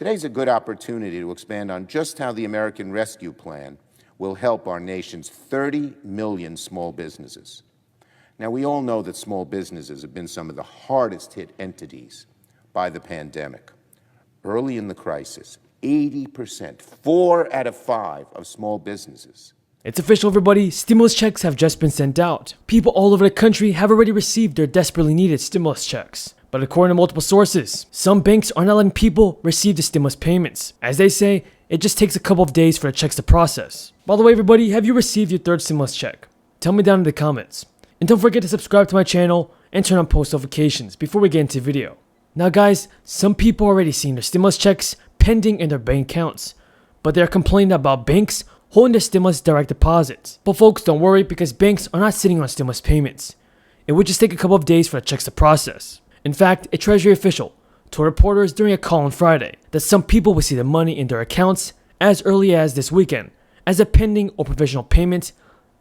Today's a good opportunity to expand on just how the American Rescue Plan will help our nation's 30 million small businesses. Now, we all know that small businesses have been some of the hardest hit entities by the pandemic. Early in the crisis, 80%, 4 out of 5 of small businesses. It's official, everybody. Stimulus checks have just been sent out. People all over the country have already received their desperately needed stimulus checks. But according to multiple sources, some banks are not letting people receive the stimulus payments. As they say, it just takes a couple of days for the checks to process. By the way, everybody, have you received your third stimulus check? Tell me down in the comments. And don't forget to subscribe to my channel and turn on post notifications before we get into the video. Now guys, some people are already seeing their stimulus checks pending in their bank accounts, but they're complaining about banks holding their stimulus direct deposits. But folks, don't worry, because banks are not sitting on stimulus payments. It would just take a couple of days for the checks to process. In fact, a Treasury official told reporters during a call on Friday that some people will see the money in their accounts as early as this weekend as a pending or provisional payment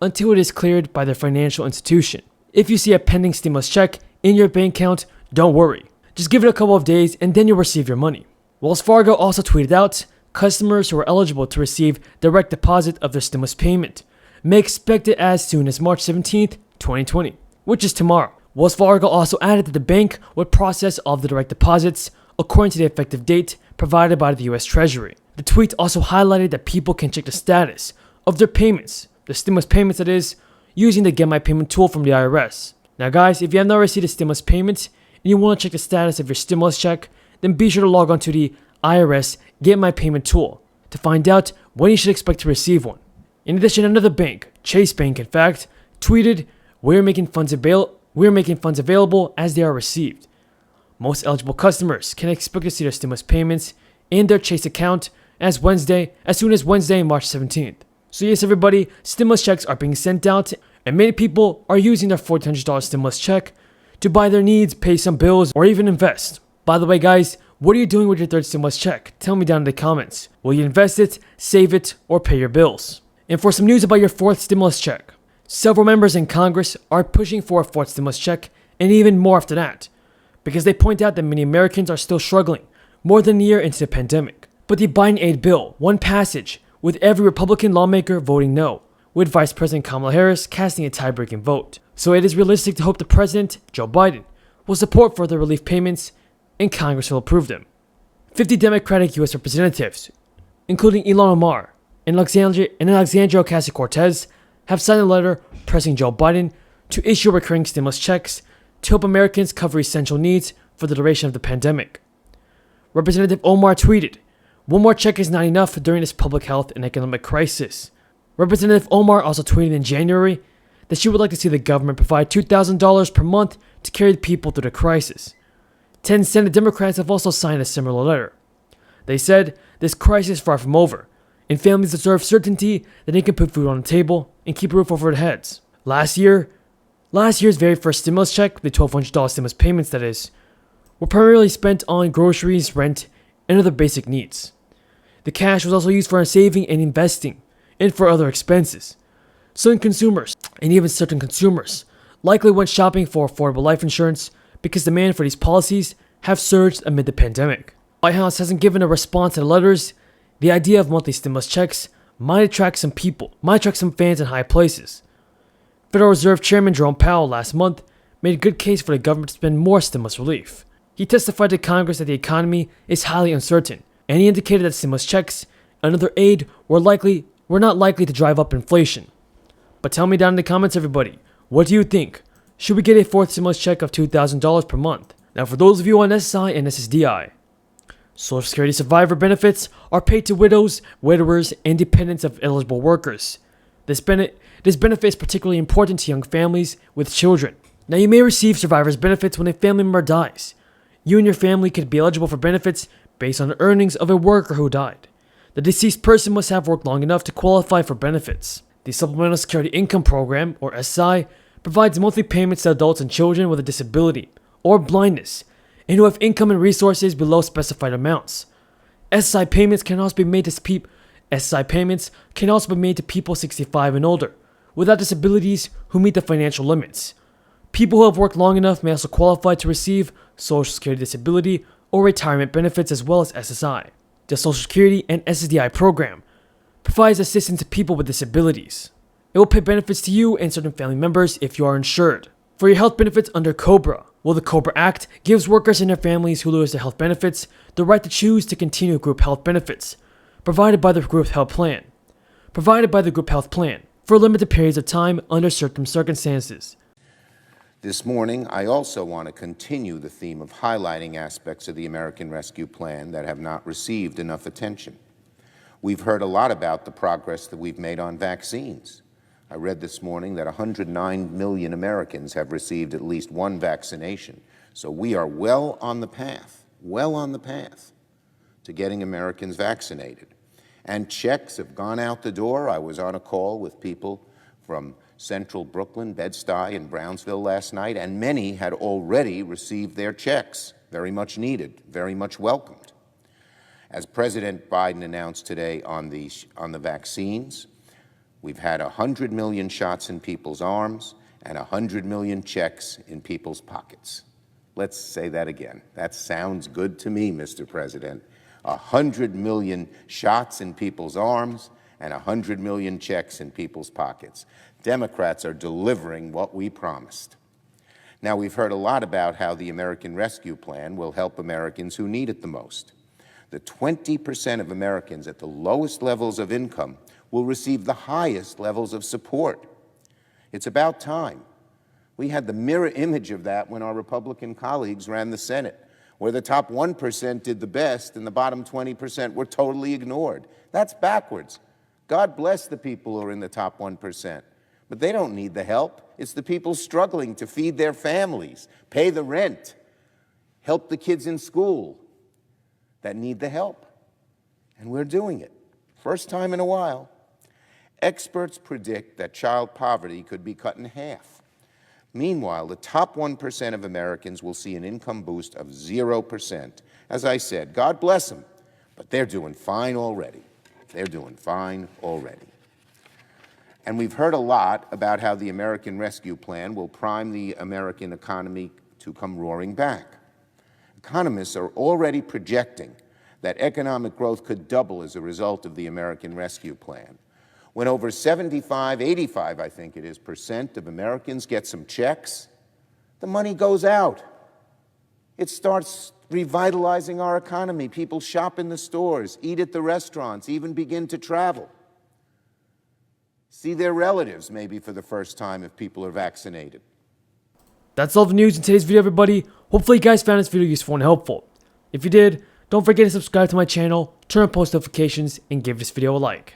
until it is cleared by their financial institution. If you see a pending stimulus check in your bank account, don't worry. Just give it a couple of days and then you'll receive your money. Wells Fargo also tweeted out, customers who are eligible to receive direct deposit of their stimulus payment may expect it as soon as March 17th, 2020, which is tomorrow. Wells Fargo also added that the bank would process all of the direct deposits according to the effective date provided by the US Treasury. The tweet also highlighted that people can check the status of their payments, the stimulus payments that is, using the Get My Payment tool from the IRS. Now guys, if you have not received a stimulus payment and you want to check the status of your stimulus check, then be sure to log on to the IRS Get My Payment tool to find out when you should expect to receive one. In addition, another bank, Chase Bank in fact, tweeted, we're making funds available as they are received. Most eligible customers can expect to see their stimulus payments in their Chase account as soon as Wednesday, March 17th. So yes, everybody, stimulus checks are being sent out, and many people are using their $1,400 stimulus check to buy their needs, pay some bills, or even invest. By the way, guys, what are you doing with your third stimulus check? Tell me down in the comments. Will you invest it, save it, or pay your bills? And for some news about your fourth stimulus check, several members in Congress are pushing for a fourth stimulus check and even more after that, because they point out that many Americans are still struggling more than a year into the pandemic. But the Biden aid bill won passage with every Republican lawmaker voting no, with Vice President Kamala Harris casting a tie-breaking vote. So it is realistic to hope the President, Joe Biden, will support further relief payments and Congress will approve them. 50 Democratic U.S. representatives, including Ilhan Omar and Alexandria Ocasio-Cortez, have signed a letter pressing Joe Biden to issue recurring stimulus checks to help Americans cover essential needs for the duration of the pandemic. Representative Omar tweeted, one more check is not enough during this public health and economic crisis. Representative Omar also tweeted in January that she would like to see the government provide $2,000 per month to carry the people through the crisis. 10 Senate Democrats have also signed a similar letter. They said, this crisis is far from over, and families deserve certainty that they can put food on the table and keep a roof over their heads. Last year's very first stimulus check, the $1,200 stimulus payments that is, were primarily spent on groceries, rent, and other basic needs. The cash was also used for saving and investing, and for other expenses. Certain consumers, and even certain consumers, likely went shopping for affordable life insurance because demand for these policies have surged amid the pandemic. The White House hasn't given a response to the letters. The idea of monthly stimulus checks might attract some fans in high places. Federal Reserve Chairman Jerome Powell last month made a good case for the government to spend more stimulus relief. He testified to Congress that the economy is highly uncertain, and he indicated that stimulus checks and other aid were not likely to drive up inflation. But tell me down in the comments, everybody, what do you think? Should we get a fourth stimulus check of $2,000 per month? Now, for those of you on SSI and SSDI, Social Security survivor benefits are paid to widows, widowers, and dependents of eligible workers. This benefit is particularly important to young families with children. Now, you may receive survivor's benefits when a family member dies. You and your family could be eligible for benefits based on the earnings of a worker who died. The deceased person must have worked long enough to qualify for benefits. The Supplemental Security Income Program, or SSI, provides monthly payments to adults and children with a disability or blindness and who have income and resources below specified amounts. SSI payments can also be made to people 65 and older without disabilities who meet the financial limits. People who have worked long enough may also qualify to receive Social Security disability or retirement benefits as well as SSI. the Social Security and SSDI program, provides assistance to people with disabilities. It will pay benefits to you and certain family members if you are insured. For your health benefits under COBRA, well, the COBRA Act gives workers and their families who lose their health benefits the right to choose to continue group health benefits, provided by the group health plan. For limited periods of time under certain circumstances. This morning, I also want to continue the theme of highlighting aspects of the American Rescue Plan that have not received enough attention. We've heard a lot about the progress that we've made on vaccines. I read this morning that 109 million Americans have received at least one vaccination. So we are well on the path to getting Americans vaccinated. And checks have gone out the door. I was on a call with people from Central Brooklyn, Bed-Stuy, and Brownsville last night, and many had already received their checks. Very much needed, very much welcomed. As President Biden announced today on the vaccines, we've had 100 million shots in people's arms and 100 million checks in people's pockets. Let's say that again. That sounds good to me, Mr. President. 100 million shots in people's arms and 100 million checks in people's pockets. Democrats are delivering what we promised. Now, we've heard a lot about how the American Rescue Plan will help Americans who need it the most. The 20% of Americans at the lowest levels of income will receive the highest levels of support. It's about time. We had the mirror image of that when our Republican colleagues ran the Senate, where the top 1% did the best and the bottom 20% were totally ignored. That's backwards. God bless the people who are in the top 1%, but they don't need the help. It's the people struggling to feed their families, pay the rent, help the kids in school that need the help. And we're doing it. First time in a while. Experts predict that child poverty could be cut in half. Meanwhile, the top 1% of Americans will see an income boost of 0%. As I said, God bless them, but they're doing fine already. They're doing fine already. And we've heard a lot about how the American Rescue Plan will prime the American economy to come roaring back. Economists are already projecting that economic growth could double as a result of the American Rescue Plan. When over 85, I think it is, % of Americans get some checks, the money goes out. It starts revitalizing our economy. People shop in the stores, eat at the restaurants, even begin to travel. See their relatives maybe for the first time if people are vaccinated. That's all the news in today's video, everybody. Hopefully you guys found this video useful and helpful. If you did, don't forget to subscribe to my channel, turn on post notifications, and give this video a like.